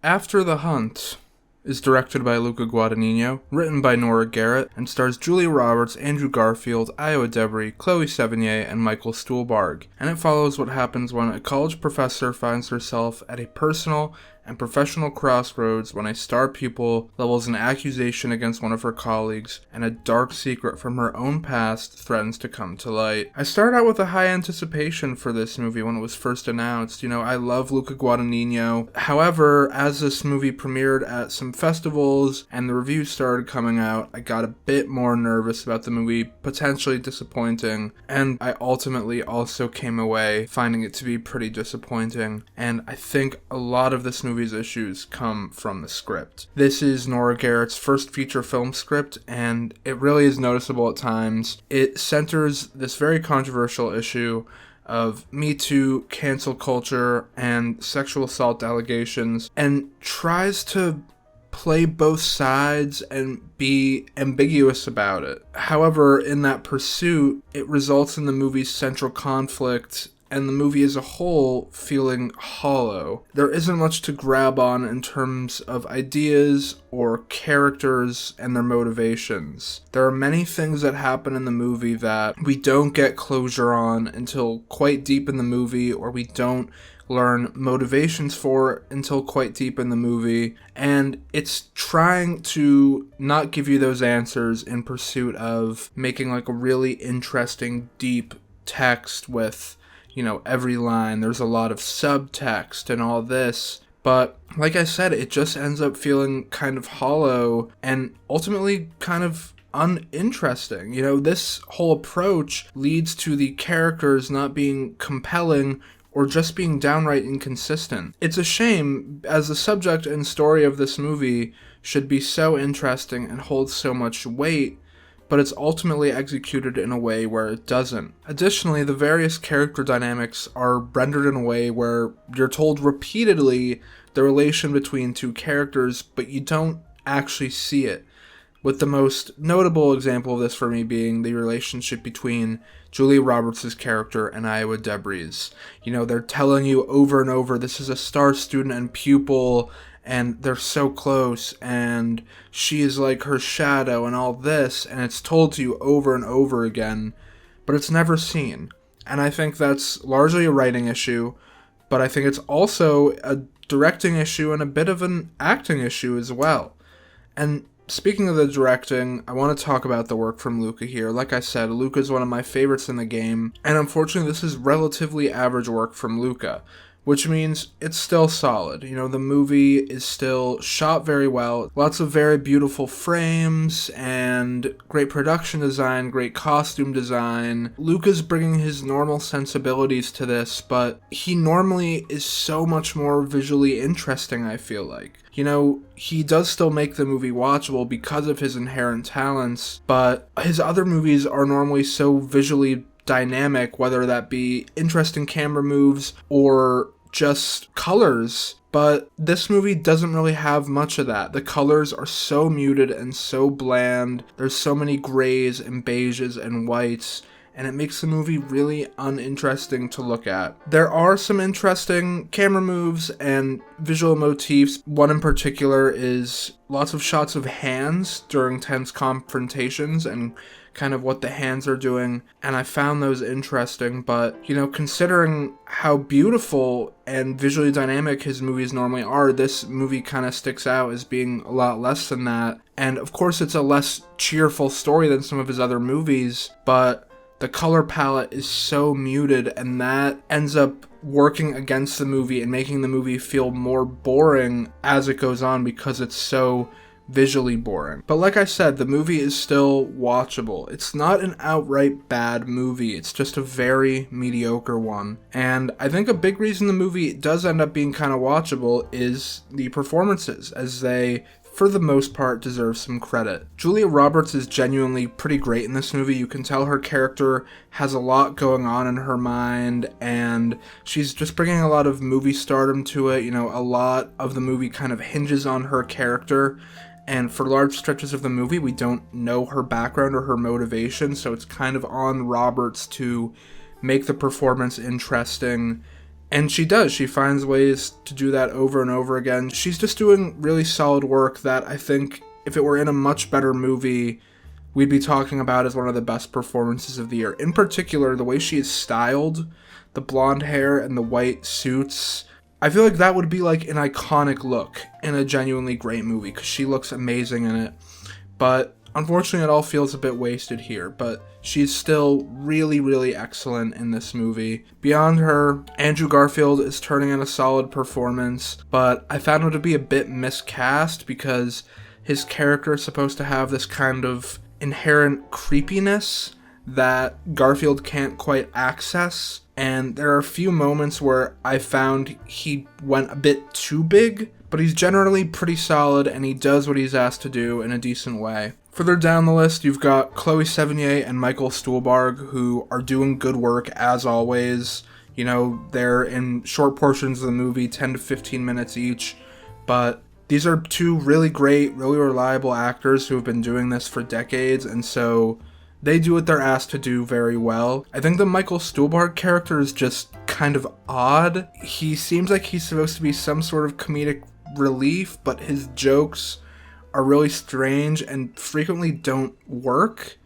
After the Hunt is directed by Luca Guadagnino, written by Nora, Garrett, and stars Julia Roberts, Andrew Garfield, Edebiri, Chloe Sevigny, and Michael Stuhlbarg. And it follows what happens when a college professor finds herself at a personal and professional crossroads when a star pupil levels an accusation against one of her colleagues, and a dark secret from her own past threatens to come to light. I started out with a high anticipation for this movie when it was first announced. I love Luca Guadagnino. However, as this movie premiered at some festivals and the reviews started coming out, I got a bit more nervous about the movie potentially disappointing, and I ultimately also came away finding it to be pretty disappointing. And I think a lot of this movie's issues come from the script. This is Nora Garrett's first feature film script, and it really is noticeable at times. It centers this very controversial issue of Me Too, cancel culture, and sexual assault allegations, and tries to play both sides and be ambiguous about it. However, in that pursuit, it results in the movie's central conflict and the movie as a whole feeling hollow. There isn't much to grab on in terms of ideas or characters and their motivations. There are many things that happen in the movie that we don't get closure on until quite deep in the movie, or we don't learn motivations for until quite deep in the movie, and it's trying to not give you those answers in pursuit of making like a really interesting, deep text with every line. There's a lot of subtext and all this, but like I said, it just ends up feeling kind of hollow and ultimately kind of uninteresting. This whole approach leads to the characters not being compelling or just being downright inconsistent. It's a shame, as the subject and story of this movie should be so interesting and hold so much weight, but it's ultimately executed in a way where it doesn't. Additionally, the various character dynamics are rendered in a way where you're told repeatedly the relation between two characters, but you don't actually see it. With the most notable example of this for me being the relationship between Julia Roberts' character and Edebiri's. They're telling you over and over, this is a star student and pupil, and they're so close, and she is like her shadow and all this, and it's told to you over and over again, but it's never seen. And I think that's largely a writing issue, but I think it's also a directing issue and a bit of an acting issue as well. And speaking of the directing, I want to talk about the work from Luca here. Like I said, Luca is one of my favorites in the game, and unfortunately this is relatively average work from Luca, which means it's still solid. The movie is still shot very well. Lots of very beautiful frames and great production design, great costume design. Luca's bringing his normal sensibilities to this, but he normally is so much more visually interesting, I feel like. He does still make the movie watchable because of his inherent talents, but his other movies are normally so visually dynamic, whether that be interesting camera moves or just colors, but this movie doesn't really have much of that. The colors are so muted and so bland. There's so many grays and beiges and whites, and it makes the movie really uninteresting to look at. There are some interesting camera moves and visual motifs. One in particular is lots of shots of hands during tense confrontations and kind of what the hands are doing, and I found those interesting, but considering how beautiful and visually dynamic his movies normally are, this movie kind of sticks out as being a lot less than that. And of course it's a less cheerful story than some of his other movies, but the color palette is so muted, and that ends up working against the movie and making the movie feel more boring as it goes on because it's so visually boring. But like I said, the movie is still watchable. It's not an outright bad movie, it's just a very mediocre one. And I think a big reason the movie does end up being kind of watchable is the performances, as they, for the most part, deserve some credit. Julia Roberts is genuinely pretty great in this movie. You can tell her character has a lot going on in her mind, and she's just bringing a lot of movie stardom to it. A lot of the movie kind of hinges on her character, and for large stretches of the movie, we don't know her background or her motivation, so it's kind of on Roberts to make the performance interesting And she does. She finds ways to do that over and over again. She's just doing really solid work that I think if it were in a much better movie, we'd be talking about as one of the best performances of the year. In particular, the way she is styled, the blonde hair and the white suits. I feel like that would be like an iconic look in a genuinely great movie because she looks amazing in it. But unfortunately, it all feels a bit wasted here. But she's still really, really excellent in this movie. Beyond her, Andrew Garfield is turning in a solid performance, but I found him to be a bit miscast because his character is supposed to have this kind of inherent creepiness that Garfield can't quite access. And there are a few moments where I found he went a bit too big, but he's generally pretty solid and he does what he's asked to do in a decent way. Further down the list, you've got Chloe Sevigny and Michael Stuhlbarg, who are doing good work as always. You know, they're in short portions of the movie, 10 to 15 minutes each, but these are two really great, really reliable actors who have been doing this for decades, and so they do what they're asked to do very well. I think the Michael Stuhlbarg character is just kind of odd. He seems like he's supposed to be some sort of comedic relief, but his jokes are really strange and frequently don't work.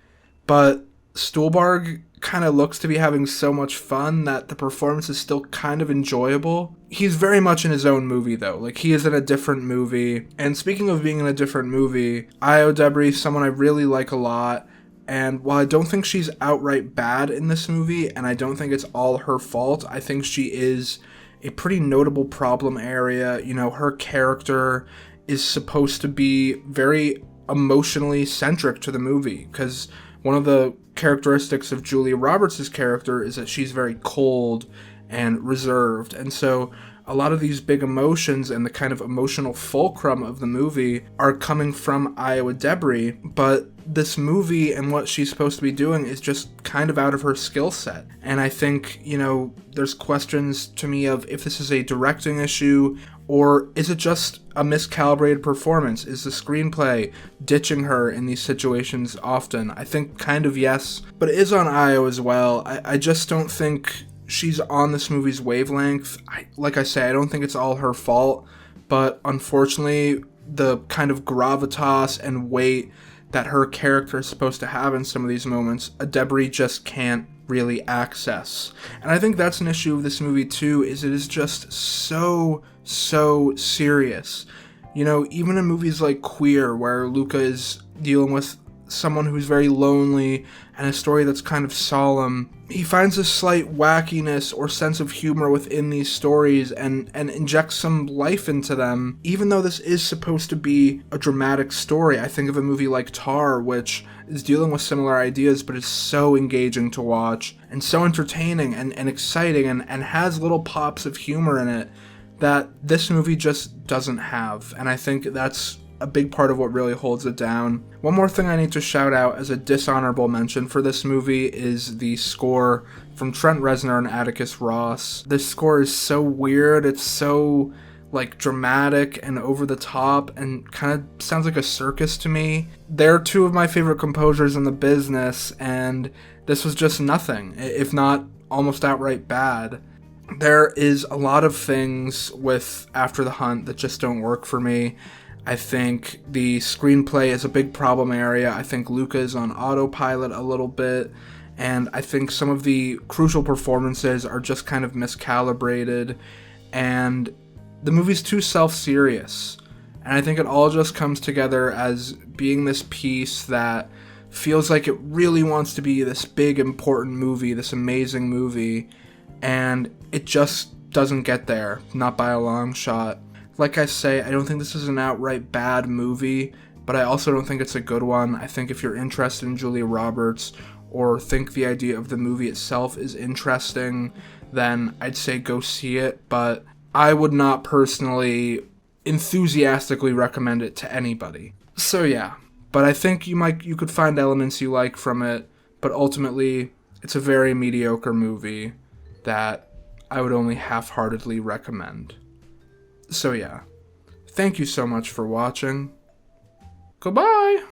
But Stuhlbarg kind of looks to be having so much fun that the performance is still kind of enjoyable. He's very much in his own movie though. Like, he is in a different movie. And speaking of being in a different movie, Edebiri is someone I really like a lot. And while I don't think she's outright bad in this movie, and I don't think it's all her fault, I think she is a pretty notable problem area. You know, her character is supposed to be very emotionally centric to the movie, because one of the characteristics of Julia Roberts' character is that she's very cold and reserved, and so a lot of these big emotions and the kind of emotional fulcrum of the movie are coming from Edebiri, but this movie and what she's supposed to be doing is just kind of out of her skill set. And I think, you know, there's questions to me of if this is a directing issue or is it just a miscalibrated performance? Is the screenplay ditching her in these situations often? I think kind of yes, but it is on Io as well. I just don't think she's on this movie's wavelength. Like I say, I don't think it's all her fault, but unfortunately, the kind of gravitas and weight that her character is supposed to have in some of these moments, Edebiri just can't really access. And I think that's an issue of this movie too, is it is just so serious. You know, even in movies like Queer, where Luca is dealing with someone who's very lonely and a story that's kind of solemn, he finds a slight wackiness or sense of humor within these stories and injects some life into them. Even though this is supposed to be a dramatic story, I think of a movie like Tar, which is dealing with similar ideas, but is so engaging to watch and so entertaining and exciting and has little pops of humor in it that this movie just doesn't have. And I think that's a big part of what really holds it down. One more thing I need to shout out as a dishonorable mention for this movie is the score from Trent Reznor and Atticus Ross. This score is so weird, it's so like dramatic and over the top and kind of sounds like a circus to me. They're two of my favorite composers in the business, and this was just nothing, if not almost outright bad. There is a lot of things with After the Hunt that just don't work for me. I think the screenplay is a big problem area. I think Luca is on autopilot a little bit, and I think some of the crucial performances are just kind of miscalibrated, and the movie's too self-serious. And I think it all just comes together as being this piece that feels like it really wants to be this big, important movie, this amazing movie, and it just doesn't get there, not by a long shot. Like I say, I don't think this is an outright bad movie, but I also don't think it's a good one. I think if you're interested in Julia Roberts or think the idea of the movie itself is interesting, then I'd say go see it, but I would not personally enthusiastically recommend it to anybody. So yeah, but I think you could find elements you like from it, but ultimately it's a very mediocre movie that I would only half-heartedly recommend. So yeah, thank you so much for watching. Goodbye!